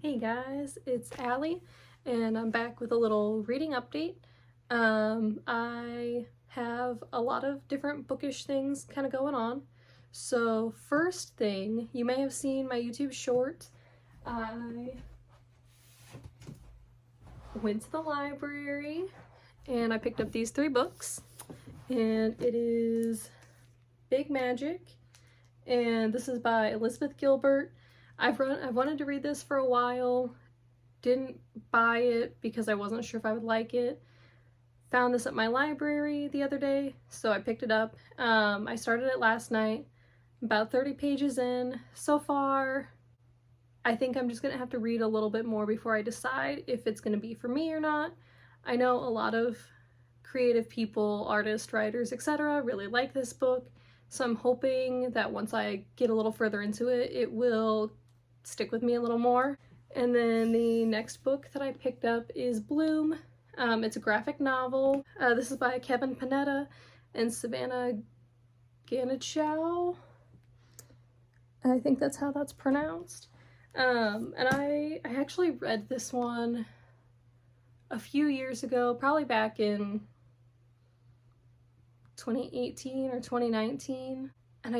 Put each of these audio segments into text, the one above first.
Hey guys, it's Allie, and I'm back with a little reading update. I have a lot of different bookish things kind of going on. So first thing, you may have seen my YouTube short. I went to the library and I picked up these 3 books, and it is Big Magic, and this is by Elizabeth Gilbert. I've wanted to read this for a while, didn't buy it because I wasn't sure if I would like it. Found this at my library the other day, so I picked it up. I started it last night, about 30 pages in. So far, I think I'm just gonna have to read a little bit more before I decide if it's gonna be for me or not. I know a lot of creative people, artists, writers, etc. really like this book, so I'm hoping that once I get a little further into it, it will stick with me a little more. And then the next book that I picked up is Bloom. It's a graphic novel. This is by Kevin Panetta and Savannah Ganichow. I think that's how that's pronounced. And I actually read this one a few years ago, probably back in 2018 or 2019, and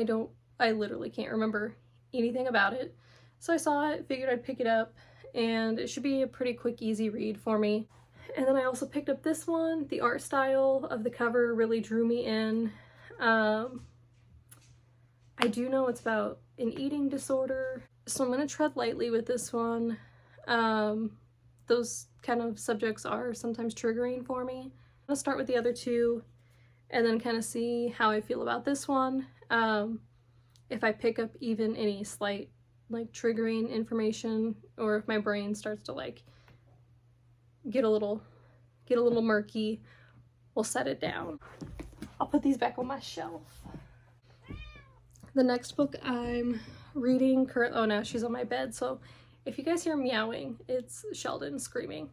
I literally can't remember anything about it. So I saw it, figured I'd pick it up, and it should be a pretty quick, easy read for me. And then I also picked up this one. The art style of the cover really drew me in. I do know it's about an eating disorder, so I'm gonna tread lightly with this one. Those kind of subjects are sometimes triggering for me. I'm gonna start with the other 2 and then kind of see how I feel about this one. If I pick up even any slight triggering information, or if my brain starts to get a little murky, we'll set it down. I'll put these back on my shelf. The next book I'm reading oh no, she's on my bed, so if you guys hear meowing, it's Sheldon screaming.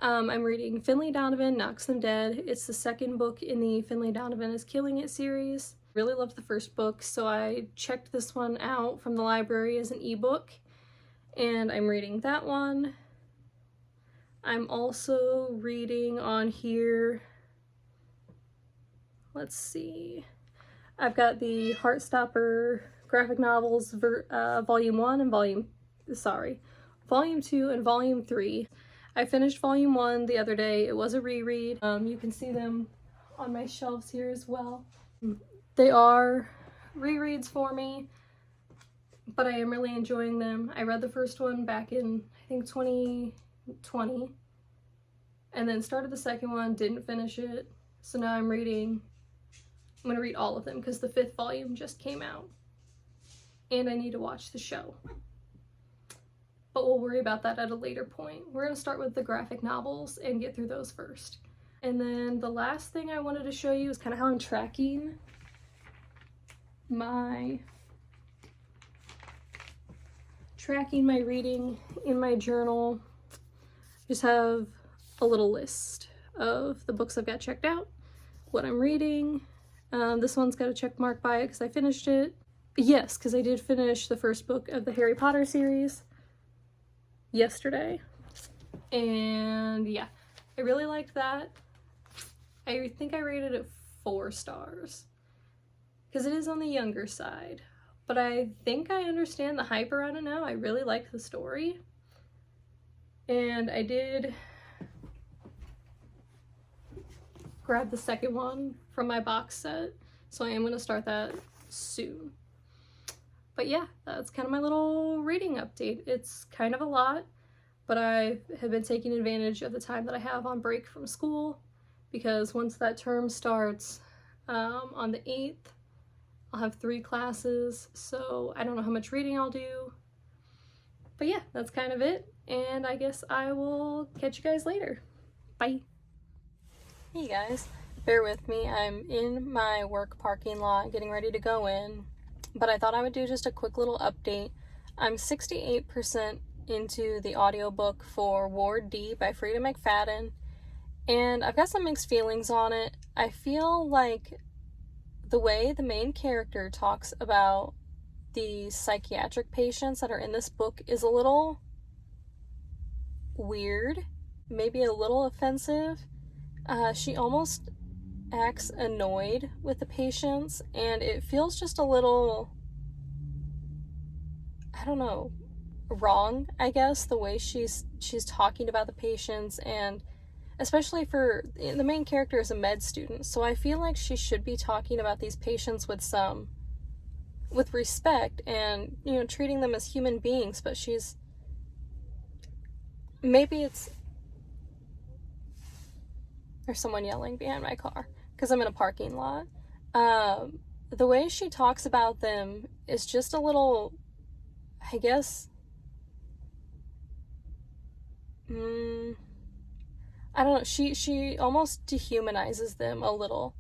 I'm reading Finlay Donovan Knocks Them Dead. It's the second book in the Finlay Donovan is Killing It series. Really loved the first book, so I checked this one out from the library as an ebook, and I'm reading that one. I'm also reading on here, let's see, I've got the Heartstopper graphic novels volume 1 and volume 2 and volume 3. I finished volume 1 the other day. It was a reread. You can see them on my shelves here as well. They are rereads for me, but I am really enjoying them. I read the first one back in, I think, 2020, and then started the second one, didn't finish it. So now I'm gonna read all of them because the 5th volume just came out, and I need to watch the show. But we'll worry about that at a later point. We're gonna start with the graphic novels and get through those first. And then the last thing I wanted to show you is kind of how I'm tracking my reading in my journal. Just have a little list of the books I've got checked out, what I'm reading. This one's got a check mark by it because I finished it. Yes, because I did finish the first book of the Harry Potter series yesterday, and yeah, I really liked that. I think I rated it 4 stars because it is on the younger side, but I think I understand the hype around it now. I really liked the story, and I did grab the second one from my box set, so I am going to start that soon. But yeah, that's kind of my little reading update. It's kind of a lot, but I have been taking advantage of the time that I have on break from school, because once that term starts on the 8th, I'll have 3 classes, so I don't know how much reading I'll do. But yeah, that's kind of it, and I guess I will catch you guys later. Bye! Hey guys, bear with me. I'm in my work parking lot getting ready to go in, but I thought I would do just a quick little update. I'm 68% into the audiobook for Ward D by Freida McFadden, and I've got some mixed feelings on it. I feel like the way the main character talks about the psychiatric patients that are in this book is a little weird, maybe a little offensive. She almost acts annoyed with the patients, and it feels just a little, I don't know, wrong, I guess, the way she's talking about the patients, and especially for the main character is a med student, so I feel like she should be talking about these patients with respect and, you know, treating them as human beings, but there's someone yelling behind my car because I'm in a parking lot. The way she talks about them is just a little, I guess, I don't know, she almost dehumanizes them a little,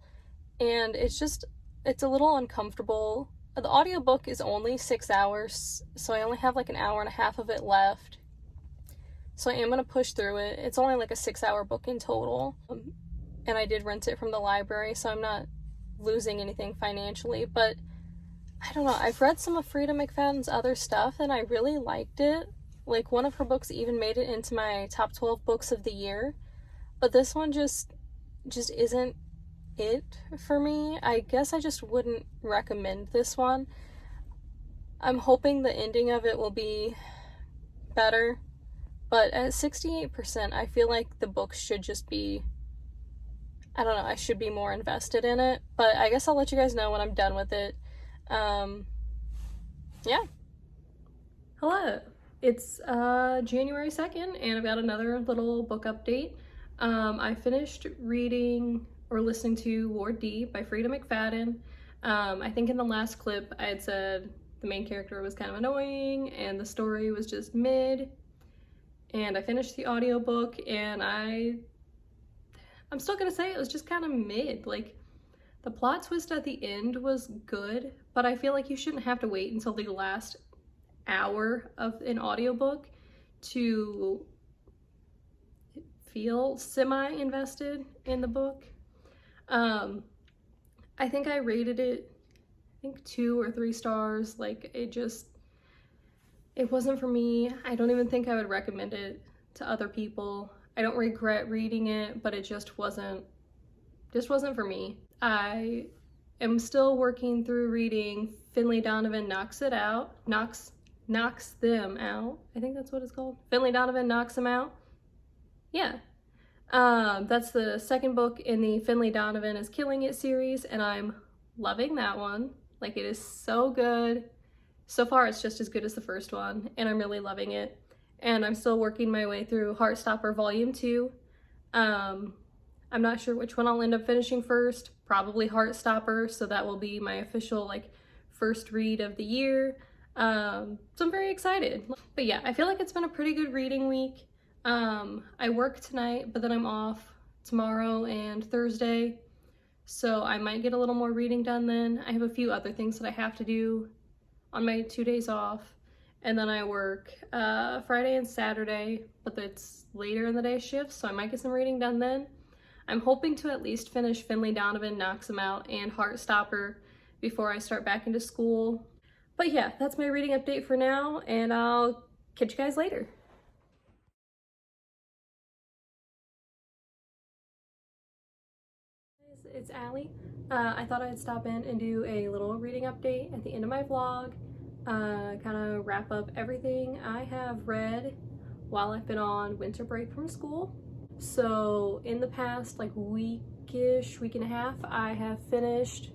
and it's a little uncomfortable. The audiobook is only 6 hours, so I only have like an hour and a half of it left, so I am going to push through it. It's only like a 6-hour book in total, and I did rent it from the library, so I'm not losing anything financially, but I don't know, I've read some of Freida McFadden's other stuff, and I really liked it. Like, one of her books even made it into my top 12 books of the year, but this one just isn't it for me. I guess I just wouldn't recommend this one. I'm hoping the ending of it will be better, but at 68%, I feel like the book should just be, I don't know, I should be more invested in it, but I guess I'll let you guys know when I'm done with it. Yeah. Hello. It's January 2nd, and I've got another little book update. I finished reading or listening to Ward D by Freida McFadden. I think in the last clip I had said the main character was kind of annoying and the story was just mid, and I finished the audiobook, and I'm still gonna say it was just kind of mid. Like, the plot twist at the end was good, but I feel like you shouldn't have to wait until the last hour of an audiobook to feel semi-invested in the book. I think I rated it, 2 or 3 stars. Like, it wasn't for me. I don't even think I would recommend it to other people. I don't regret reading it, but it just wasn't for me. I am still working through reading Finlay Donovan Knocks Them Out. I think that's what it's called. Finlay Donovan Knocks Them Out. Yeah. That's the second book in the Finlay Donovan is Killing It series, and I'm loving that one. Like, it is so good. So far, it's just as good as the first one, and I'm really loving it. And I'm still working my way through Heartstopper Volume 2. I'm not sure which one I'll end up finishing first. Probably Heartstopper, so that will be my official, like, first read of the year. So I'm very excited. But yeah, I feel like it's been a pretty good reading week. I work tonight, but then I'm off tomorrow and Thursday, so I might get a little more reading done then. I have a few other things that I have to do on my 2 days off, and then I work Friday and Saturday, but it's later in the day shifts, so I might get some reading done then. I'm hoping to at least finish Finlay Donovan Knocks Them Out and Heartstopper before I start back into school. But yeah, that's my reading update for now, and I'll catch you guys later. It's Allie. I thought I'd stop in and do a little reading update at the end of my vlog, kind of wrap up everything I have read while I've been on winter break from school. So in the past, like, week and a half, I have finished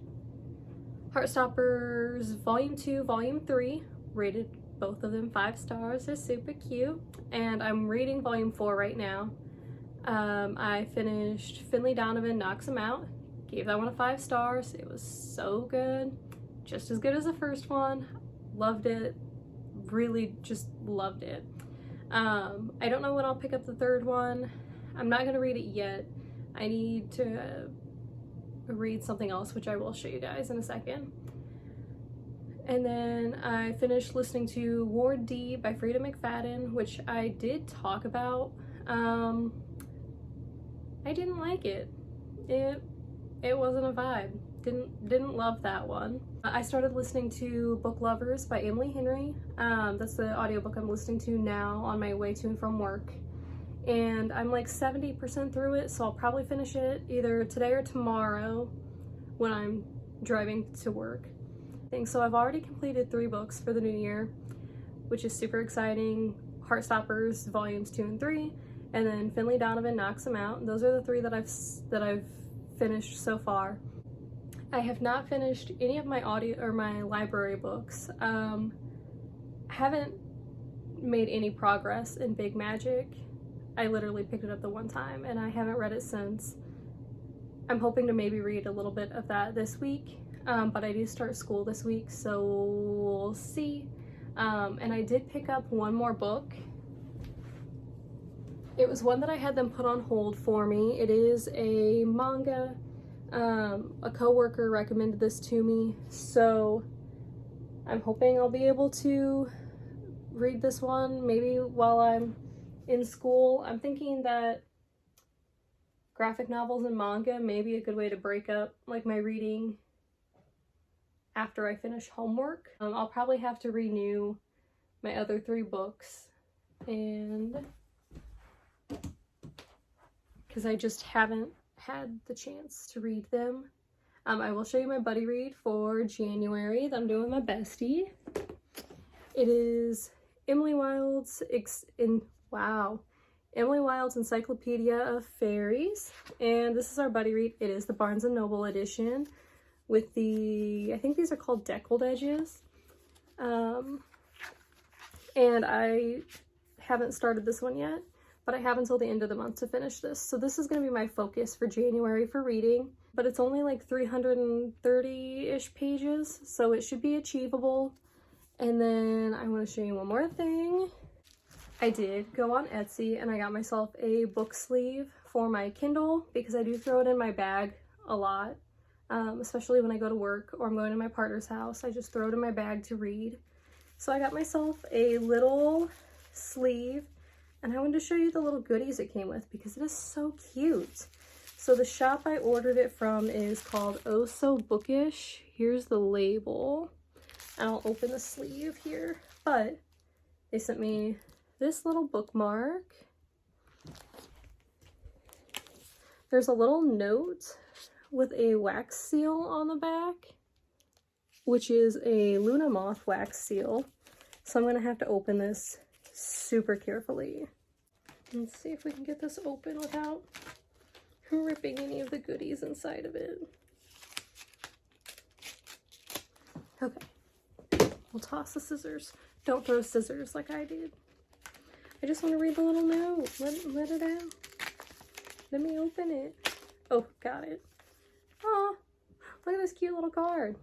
Heartstoppers Volume 2, Volume 3, rated both of them 5 stars, they're super cute, and I'm reading Volume 4 right now. I finished Finlay Donovan Knocks Them Out, gave that one 5 stars, it was so good, just as good as the first one, loved it, really just loved it. I don't know when I'll pick up the third one. I'm not going to read it yet. I need to read something else, which I will show you guys in a second. And then I finished listening to Ward D by Freida McFadden, which I did talk about. I didn't like it. It wasn't a vibe. Didn't love that one. I started listening to Book Lovers by Emily Henry. That's the audiobook I'm listening to now on my way to and from work. and I'm like 70% through it, so I'll probably finish it either today or tomorrow when I'm driving to work. So I've already completed 3 books for the new year, which is super exciting. Heartstoppers volumes 2 and 3, and then Finlay Donovan knocks them out. Those are the 3 that I've finished so far. I have not finished any of my audio or my library books. Haven't made any progress in Big Magic. I literally picked it up the one time and I haven't read it since. I'm hoping to maybe read a little bit of that this week, but I do start school this week, so we'll see. And I did pick up one more book. It was one that I had them put on hold for me. It is a manga. A coworker recommended this to me, so I'm hoping I'll be able to read this one maybe while I'm in school. I'm thinking that graphic novels and manga may be a good way to break up like my reading after I finish homework. I'll probably have to renew my other 3 books, and because I just haven't had the chance to read them. I will show you my buddy read for January that I'm doing with my bestie. It is Emily Wilde's Encyclopedia of Faeries, and this is our buddy read. It is the Barnes & Noble edition with the, I think these are called deckled edges. And I haven't started this one yet, but I have until the end of the month to finish this. So this is going to be my focus for January for reading, but it's only like 330-ish pages, so it should be achievable. And then I want to show you one more thing. I did go on Etsy and I got myself a book sleeve for my Kindle because I do throw it in my bag a lot, especially when I go to work or I'm going to my partner's house. I just throw it in my bag to read. So I got myself a little sleeve, and I wanted to show you the little goodies it came with because it is so cute. So the shop I ordered it from is called Oh So Bookish. Here's the label. And I'll open the sleeve here, but they sent me this little bookmark. There's a little note with a wax seal on the back, which is a Luna Moth wax seal. So I'm gonna have to open this super carefully. Let's see if we can get this open without ripping any of the goodies inside of it. Okay. We'll toss the scissors. Don't throw scissors like I did. I just want to read the little note. Let it out. Let me open it. Oh, got it. Oh, look at this cute little card.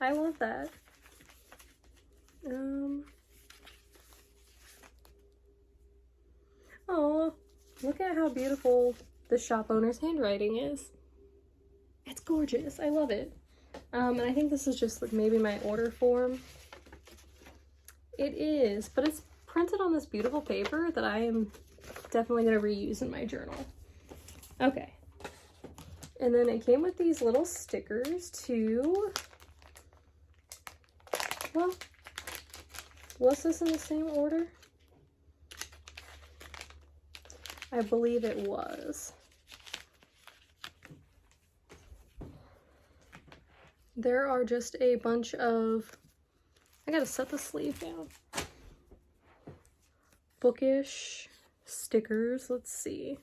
I love that. Oh, look at how beautiful the shop owner's handwriting is. It's gorgeous. I love it. And I think this is just like maybe my order form. It is, but it's printed on this beautiful paper that I am definitely going to reuse in my journal. Okay. And then it came with these little stickers too. Well, was this in the same order? I believe it was. There are just a bunch of, I gotta set the sleeve down, bookish stickers. Let's see.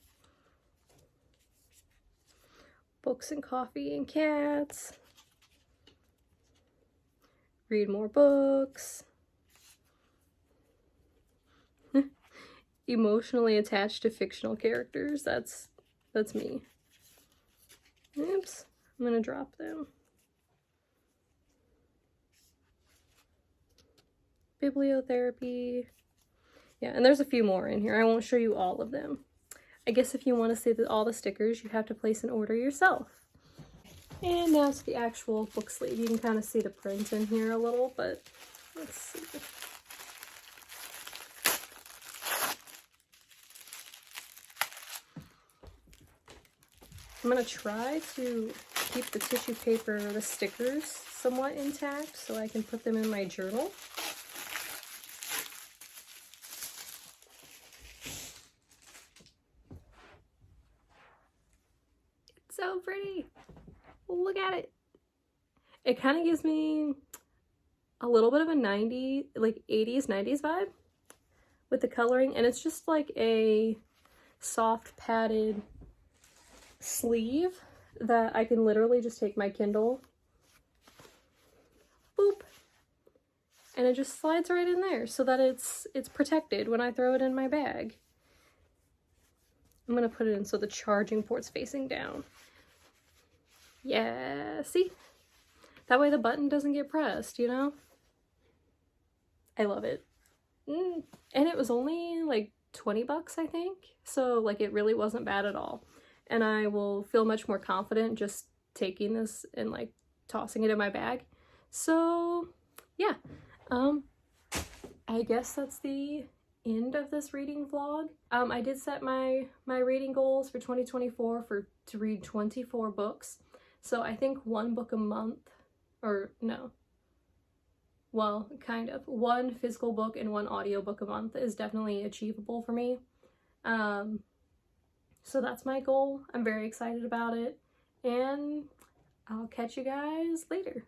Books and coffee and cats. Read more books. Emotionally attached to fictional characters. That's me. Oops, I'm gonna drop them. Bibliotherapy. Yeah, and there's a few more in here. I won't show you all of them. I guess if you want to see all the stickers, you have to place an order yourself. And now to the actual book sleeve. You can kind of see the print in here a little, but let's see. I'm going to try to keep the tissue paper, the stickers, somewhat intact so I can put them in my journal. So pretty. Look at it. It kind of gives me a little bit of a 90s, like 80s, 90s vibe with the coloring. And it's just like a soft padded sleeve that I can literally just take my Kindle, boop, and it just slides right in there so that it's protected when I throw it in my bag. I'm gonna put it in so the charging port's facing down. Yeah, see? That way the button doesn't get pressed, you know? I love it. And it was only like 20 bucks, I think. So like it really wasn't bad at all. And I will feel much more confident just taking this and like tossing it in my bag. So yeah, I guess that's the end of this reading vlog. I did set my reading goals for 2024 to read 24 books. So I think one book a month, or no, well, kind of. One physical book and one audiobook a month is definitely achievable for me. So that's my goal. I'm very excited about it, and I'll catch you guys later.